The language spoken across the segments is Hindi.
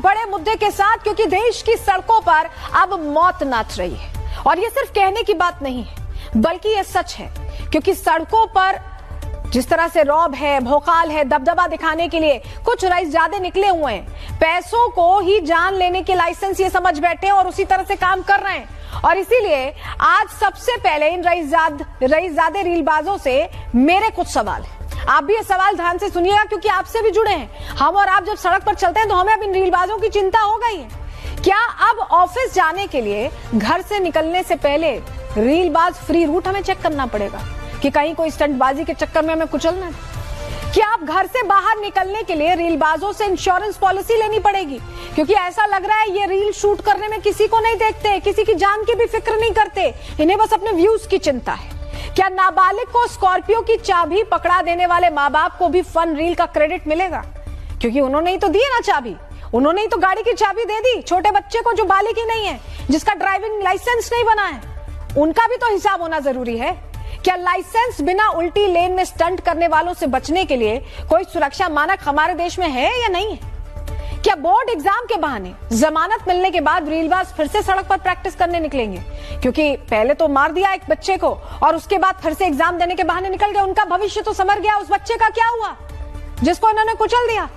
बड़े मुद्दे के साथ, क्योंकि देश की सड़कों पर अब मौत नाच रही है। और ये सिर्फ कहने की बात नहीं है, बल्कि ये सच है, क्योंकि सड़कों पर जिस तरह से रौब है, भौकाल है, दबदबा दिखाने के लिए कुछ रईसजादे निकले हुए हैं। पैसों को ही जान लेने के लाइसेंस ये समझ बैठे हैं और उसी तरह से काम कर रहे हैं। और इसीलिए आज सबसे पहले इन रईसजादे रीलबाजों से मेरे कुछ सवाल हैं। आप भी ये सवाल ध्यान से सुनिएगा, क्योंकि आपसे भी जुड़े हैं हम। और आप जब सड़क पर चलते हैं तो हमें अब इन रीलबाजों की चिंता हो गई है। क्या अब ऑफिस जाने के लिए घर से निकलने से पहले रीलबाज फ्री रूट हमें चेक करना पड़ेगा कि कहीं कोई स्टंटबाजी के चक्कर में हमें कुचलना है? क्या आप घर से बाहर निकलने के लिए रीलबाजों से इंश्योरेंस पॉलिसी लेनी पड़ेगी? क्योंकि ऐसा लग रहा है ये रील शूट करने में किसी को नहीं देखते, किसी की जान की भी फिक्र नहीं करते, इन्हें बस अपने व्यूज की चिंता है। क्या नाबालिग को स्कॉर्पियो की चाबी पकड़ा देने वाले माँ बाप को भी फन रील का क्रेडिट मिलेगा? क्योंकि उन्होंने ही तो दी ना चाबी, उन्होंने ही तो गाड़ी की चाबी दे दी छोटे बच्चे को जो बालिग ही नहीं है, जिसका ड्राइविंग लाइसेंस नहीं बना है। उनका भी तो हिसाब होना जरूरी है। क्या लाइसेंस बिना उल्टी लेन में स्टंट करने वालों से बचने के लिए कोई सुरक्षा मानक हमारे देश में है या नहीं है? क्या बोर्ड एग्जाम के बहाने जमानत मिलने के बाद रीलबाज फिर से सड़क पर प्रैक्टिस करने निकलेंगे? क्योंकि पहले तो मार दिया एक बच्चे को और उसके बाद फिर से एग्जाम देने के बहाने निकल गए। उनका भविष्य तो संवर गया। उस बच्चे का क्या हुआ जिसको इन्होंने कुचल दिया?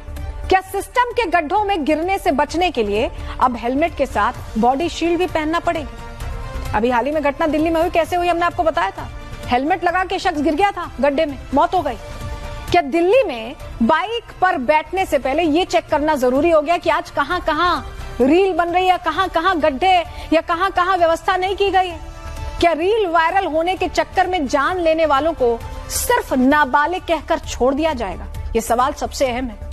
क्या सिस्टम के गड्ढों में गिरने से बचने के लिए अब हेलमेट के साथ बॉडी शील्ड भी पहनना पड़ेगी? अभी हाल ही में घटना दिल्ली में हुई, कैसे हुई हमने आपको बताया था। हेलमेट लगा के शख्स गिर गया था गड्ढे में, मौत हो गई। क्या दिल्ली में बाइक पर बैठने से पहले यह चेक करना जरूरी हो गया कि आज कहां कहां रील बन रही है, कहां कहां गड्ढे या कहां कहां व्यवस्था नहीं की गई है? क्या रील वायरल होने के चक्कर में जान लेने वालों को सिर्फ नाबालिग कहकर छोड़ दिया जाएगा? ये सवाल सबसे अहम है।